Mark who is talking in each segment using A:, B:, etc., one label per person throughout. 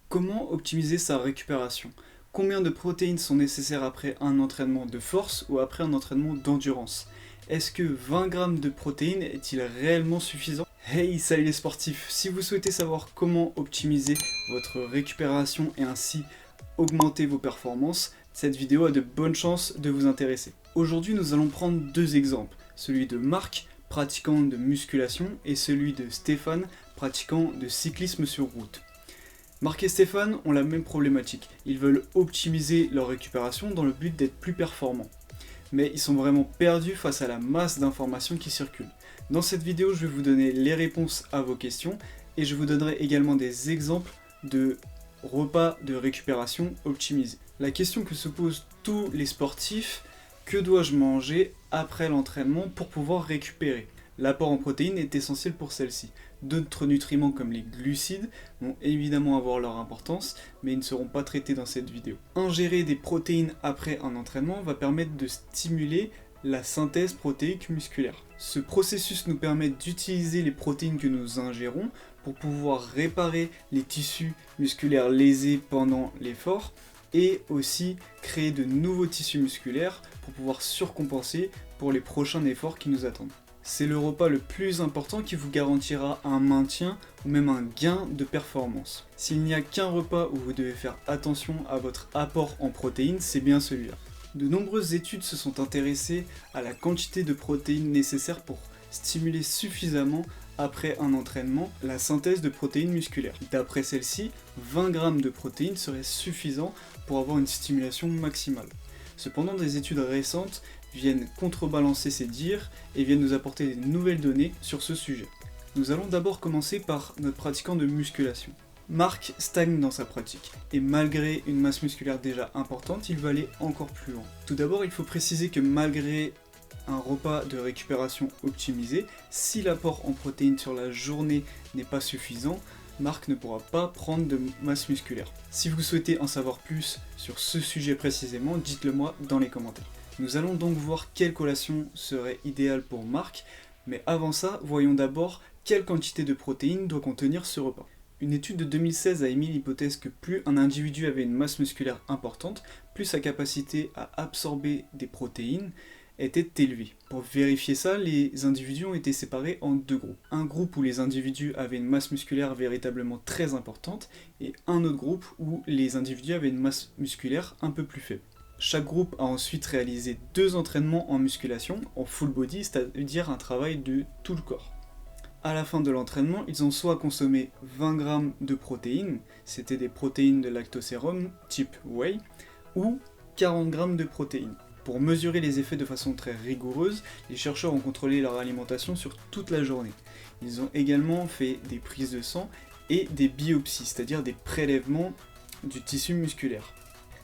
A: Comment optimiser sa récupération? Combien de protéines sont nécessaires après un entraînement de force ou après un entraînement d'endurance? Est-ce que 20 grammes de protéines est-il réellement suffisant? Hey, salut les sportifs! Si vous souhaitez savoir comment optimiser votre récupération et ainsi augmenter vos performances, cette vidéo a de bonnes chances de vous intéresser. Aujourd'hui, nous allons prendre deux exemples, celui de Marc, pratiquant de musculation, et celui de Stéphane, pratiquant de cyclisme sur route. Marc et Stéphane ont la même problématique, ils veulent optimiser leur récupération dans le but d'être plus performants. Mais ils sont vraiment perdus face à la masse d'informations qui circulent. Dans cette vidéo, je vais vous donner les réponses à vos questions et je vous donnerai également des exemples de repas de récupération optimisés. La question que se posent tous les sportifs, que dois-je manger après l'entraînement pour pouvoir récupérer? L'apport en protéines est essentiel pour celle-ci. D'autres nutriments comme les glucides vont évidemment avoir leur importance, mais ils ne seront pas traités dans cette vidéo. Ingérer des protéines après un entraînement va permettre de stimuler la synthèse protéique musculaire. Ce processus nous permet d'utiliser les protéines que nous ingérons pour pouvoir réparer les tissus musculaires lésés pendant l'effort et aussi créer de nouveaux tissus musculaires pour pouvoir surcompenser pour les prochains efforts qui nous attendent. C'est le repas le plus important qui vous garantira un maintien ou même un gain de performance. S'il n'y a qu'un repas où vous devez faire attention à votre apport en protéines, c'est bien celui-là. De nombreuses études se sont intéressées à la quantité de protéines nécessaires pour stimuler suffisamment après un entraînement la synthèse de protéines musculaires. D'après celle-ci, 20 grammes de protéines seraient suffisants pour avoir une stimulation maximale. Cependant, des études récentes viennent contrebalancer ces dires et viennent nous apporter de nouvelles données sur ce sujet. Nous allons d'abord commencer par notre pratiquant de musculation. Marc stagne dans sa pratique, et malgré une masse musculaire déjà importante, il va aller encore plus loin. Tout d'abord, il faut préciser que malgré un repas de récupération optimisé, si l'apport en protéines sur la journée n'est pas suffisant, Marc ne pourra pas prendre de masse musculaire. Si vous souhaitez en savoir plus sur ce sujet précisément, dites-le moi dans les commentaires. Nous allons donc voir quelle collation serait idéale pour Marc, mais avant ça, voyons d'abord quelle quantité de protéines doit contenir ce repas. Une étude de 2016 a émis l'hypothèse que plus un individu avait une masse musculaire importante, plus sa capacité à absorber des protéines était élevée. Pour vérifier ça, les individus ont été séparés en deux groupes. Un groupe où les individus avaient une masse musculaire véritablement très importante, et un autre groupe où les individus avaient une masse musculaire un peu plus faible. Chaque groupe a ensuite réalisé 2 entraînements en musculation, en full body, c'est-à-dire un travail de tout le corps. À la fin de l'entraînement, ils ont soit consommé 20 grammes de protéines, c'était des protéines de lactosérum type whey, ou 40 grammes de protéines. Pour mesurer les effets de façon très rigoureuse, les chercheurs ont contrôlé leur alimentation sur toute la journée. Ils ont également fait des prises de sang et des biopsies, c'est-à-dire des prélèvements du tissu musculaire.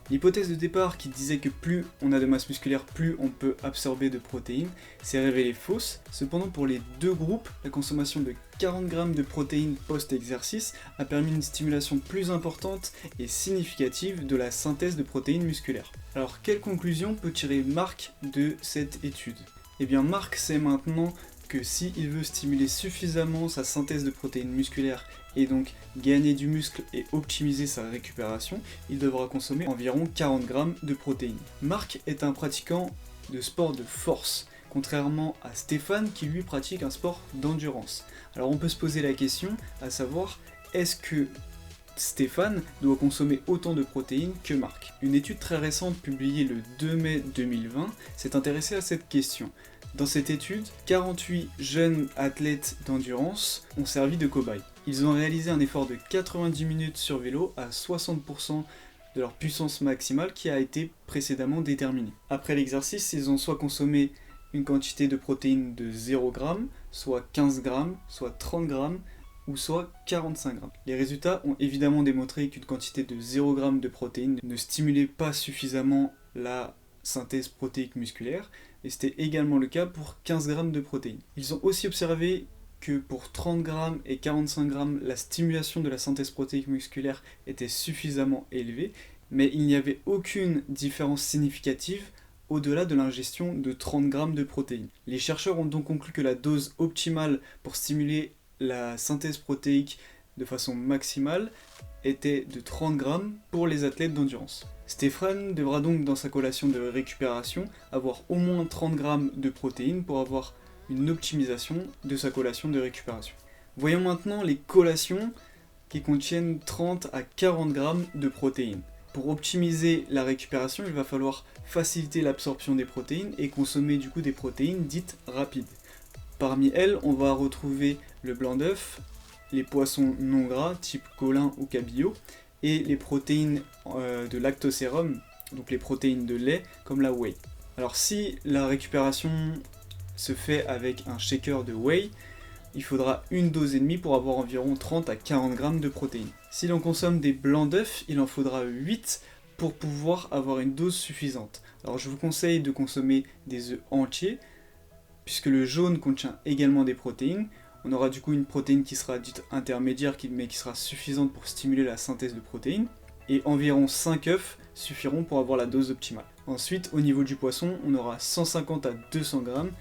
A: L'hypothèse de départ qui disait que plus on a de masse musculaire, plus on peut absorber de protéines, s'est révélée fausse. Cependant, pour les deux groupes, la consommation de 40 grammes de protéines post-exercice a permis une stimulation plus importante et significative de la synthèse de protéines musculaires. Alors, quelle conclusion peut tirer Marc de cette étude? Eh bien, Marc sait maintenant que s'il veut stimuler suffisamment sa synthèse de protéines musculaires et donc gagner du muscle et optimiser sa récupération, il devra consommer environ 40 grammes de protéines. Marc est un pratiquant de sport de force, contrairement à Stéphane qui lui pratique un sport d'endurance. Alors on peut se poser la question, à savoir, est-ce que Stéphane doit consommer autant de protéines que Marc? Une étude très récente publiée le 2 mai 2020 s'est intéressée à cette question. Dans cette étude, 48 jeunes athlètes d'endurance ont servi de cobayes. Ils ont réalisé un effort de 90 minutes sur vélo à 60% de leur puissance maximale qui a été précédemment déterminée. Après l'exercice, ils ont soit consommé une quantité de protéines de 0 g, soit 15 g, soit 30 g, ou soit 45 g. Les résultats ont évidemment démontré qu'une quantité de 0 g de protéines ne stimulait pas suffisamment la synthèse protéique musculaire, et c'était également le cas pour 15 g de protéines. Ils ont aussi observé que pour 30 g et 45 g, la stimulation de la synthèse protéique musculaire était suffisamment élevée, mais il n'y avait aucune différence significative au-delà de l'ingestion de 30 g de protéines. Les chercheurs ont donc conclu que la dose optimale pour stimuler la synthèse protéique de façon maximale était de 30 grammes pour les athlètes d'endurance. Stéphane devra donc dans sa collation de récupération avoir au moins 30 grammes de protéines pour avoir une optimisation de sa collation de récupération. Voyons maintenant les collations qui contiennent 30 à 40 grammes de protéines. Pour optimiser la récupération, il va falloir faciliter l'absorption des protéines et consommer du coup des protéines dites rapides. Parmi elles, on va retrouver le blanc d'œuf, les poissons non gras type colin ou cabillaud, et les protéines de lactosérum, donc les protéines de lait comme la whey. Alors si la récupération se fait avec un shaker de whey, il faudra une dose et demie pour avoir environ 30 à 40 grammes de protéines. Si l'on consomme des blancs d'œufs, il en faudra 8 pour pouvoir avoir une dose suffisante. Alors je vous conseille de consommer des œufs entiers, puisque le jaune contient également des protéines. On aura du coup une protéine qui sera dite intermédiaire, mais qui sera suffisante pour stimuler la synthèse de protéines. Et environ 5 œufs suffiront pour avoir la dose optimale. Ensuite, au niveau du poisson, on aura 150 à 200 grammes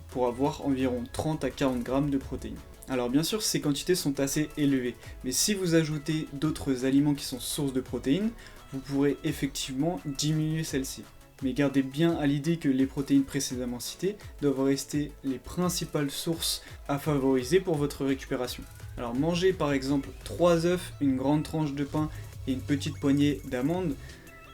A: pour avoir environ 30 à 40 grammes de protéines. Alors bien sûr, ces quantités sont assez élevées, mais si vous ajoutez d'autres aliments qui sont sources de protéines, vous pourrez effectivement diminuer celles-ci. Mais gardez bien à l'idée que les protéines précédemment citées doivent rester les principales sources à favoriser pour votre récupération. Alors manger par exemple 3 œufs, une grande tranche de pain et une petite poignée d'amandes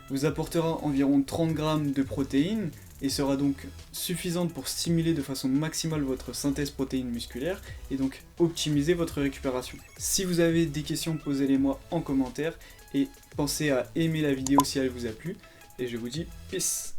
A: vous apportera environ 30 grammes de protéines et sera donc suffisante pour stimuler de façon maximale votre synthèse protéine musculaire et donc optimiser votre récupération. Si vous avez des questions, posez-les moi en commentaire et pensez à aimer la vidéo si elle vous a plu. Et je vous dis peace.